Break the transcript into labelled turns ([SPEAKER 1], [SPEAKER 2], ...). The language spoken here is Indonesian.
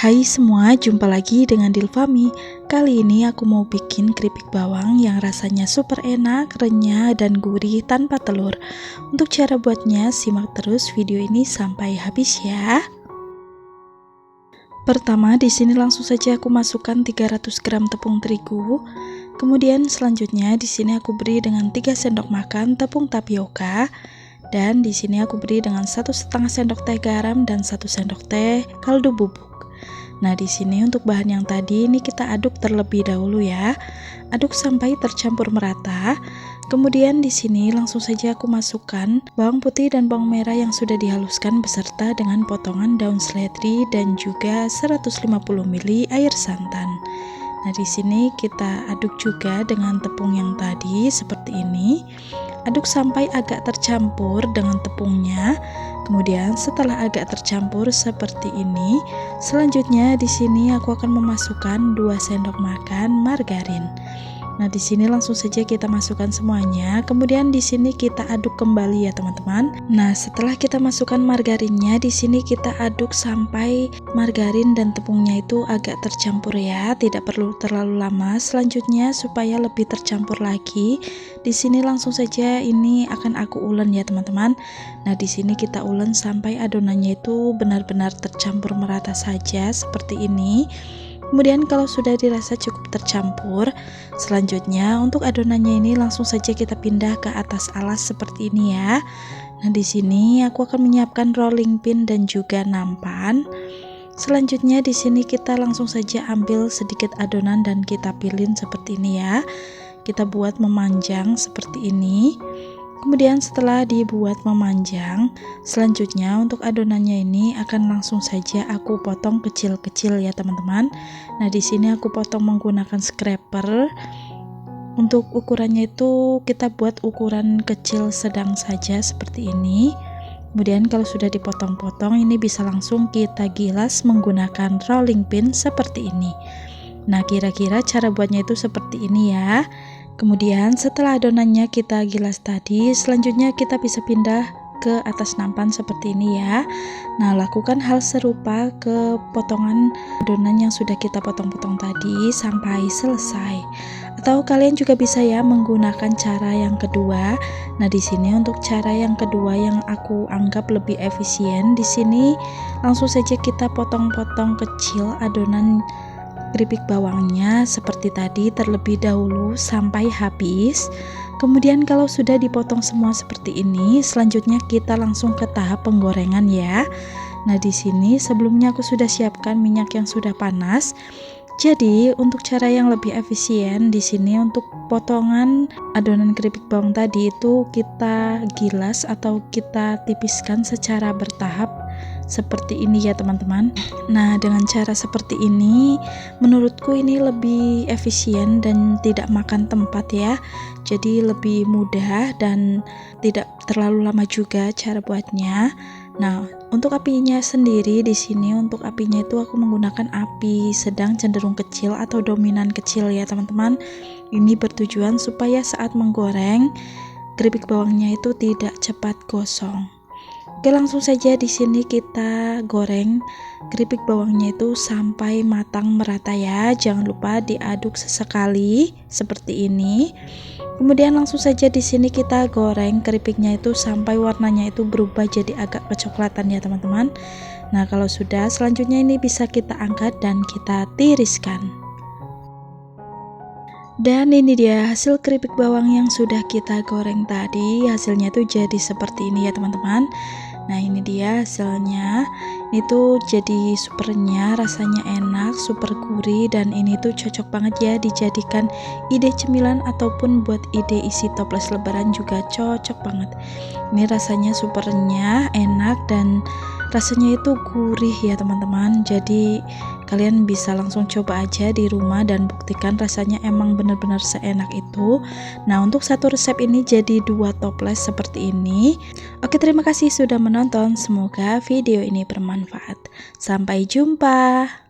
[SPEAKER 1] Hai semua, jumpa lagi dengan Dilfami. Kali ini aku mau bikin keripik bawang yang rasanya super enak, renyah, dan gurih tanpa telur. Untuk cara buatnya, simak terus video ini sampai habis ya. Pertama, di sini langsung saja aku masukkan 300 gram tepung terigu. Kemudian selanjutnya di sini aku beri dengan 3 sendok makan tepung tapioka. Dan di sini aku beri dengan 1,5 sendok teh garam dan 1 sendok teh kaldu bubuk. Nah, di sini untuk bahan yang tadi ini kita aduk terlebih dahulu ya. Aduk sampai tercampur merata. Kemudian di sini langsung saja aku masukkan bawang putih dan bawang merah yang sudah dihaluskan beserta dengan potongan daun seledri dan juga 150 ml air santan. Nah, di sini kita aduk juga dengan tepung yang tadi seperti ini. Aduk sampai agak tercampur dengan tepungnya. Kemudian setelah agak tercampur seperti ini, selanjutnya di sini aku akan memasukkan 2 sendok makan margarin. Nah, di sini langsung saja kita masukkan semuanya. Kemudian di sini kita aduk kembali ya, teman-teman. Nah, setelah kita masukkan margarinnya, di sini kita aduk sampai margarin dan tepungnya itu agak tercampur ya. Tidak perlu terlalu lama. Selanjutnya supaya lebih tercampur lagi, di sini langsung saja ini akan aku ulen ya, teman-teman. Nah, di sini kita ulen sampai adonannya itu benar-benar tercampur merata saja seperti ini. Kemudian kalau sudah dirasa cukup tercampur, selanjutnya untuk adonannya ini langsung saja kita pindah ke atas alas seperti ini ya. Nah, di sini aku akan menyiapkan rolling pin dan juga nampan. Selanjutnya di sini kita langsung saja ambil sedikit adonan dan kita pilin seperti ini ya. Kita buat memanjang seperti ini. Kemudian setelah dibuat memanjang, selanjutnya untuk adonannya ini akan langsung saja aku potong kecil-kecil ya, teman-teman. Nah, di sini aku potong menggunakan scraper. Untuk ukurannya itu kita buat ukuran kecil sedang saja seperti ini. Kemudian kalau sudah dipotong-potong, ini bisa langsung kita gilas menggunakan rolling pin seperti ini. Nah, kira-kira cara buatnya itu seperti ini ya. Kemudian setelah adonannya kita gilas tadi, selanjutnya kita bisa pindah ke atas nampan seperti ini ya. Nah, lakukan hal serupa ke potongan adonan yang sudah kita potong-potong tadi sampai selesai. Atau kalian juga bisa ya menggunakan cara yang kedua. Nah, di sini untuk cara yang kedua yang aku anggap lebih efisien, di sini langsung saja kita potong-potong kecil adonan keripik bawangnya seperti tadi terlebih dahulu sampai habis. Kemudian kalau sudah dipotong semua seperti ini, selanjutnya kita langsung ke tahap penggorengan ya. Nah, di sini sebelumnya aku sudah siapkan minyak yang sudah panas. Jadi, untuk cara yang lebih efisien di sini untuk potongan adonan keripik bawang tadi itu kita gilas atau kita tipiskan secara bertahap seperti ini ya, teman-teman. Nah, dengan cara seperti ini menurutku ini lebih efisien dan tidak makan tempat ya. Jadi lebih mudah dan tidak terlalu lama juga cara buatnya. Nah, untuk apinya sendiri di sini untuk apinya itu aku menggunakan api sedang cenderung kecil atau dominan kecil ya, teman-teman. Ini bertujuan supaya saat menggoreng keripik bawangnya itu tidak cepat gosong. Oke, langsung saja di sini kita goreng keripik bawangnya itu sampai matang merata ya. Jangan lupa diaduk sesekali seperti ini. Kemudian langsung saja di sini kita goreng keripiknya itu sampai warnanya itu berubah jadi agak kecoklatan ya, teman-teman. Nah, kalau sudah, selanjutnya ini bisa kita angkat dan kita tiriskan. Dan ini dia hasil keripik bawang yang sudah kita goreng tadi. Hasilnya itu jadi seperti ini ya, teman-teman. Nah, ini dia hasilnya. Ini tuh jadi supernya, rasanya enak, super gurih, dan ini tuh cocok banget ya dijadikan ide cemilan ataupun buat ide isi toples lebaran juga cocok banget. Ini rasanya supernya enak dan rasanya itu gurih ya, teman-teman. Jadi kalian bisa langsung coba aja di rumah dan buktikan rasanya emang benar-benar seenak itu. Nah, untuk satu resep ini jadi 2 toples seperti ini. Oke, terima kasih sudah menonton. Semoga video ini bermanfaat. Sampai jumpa.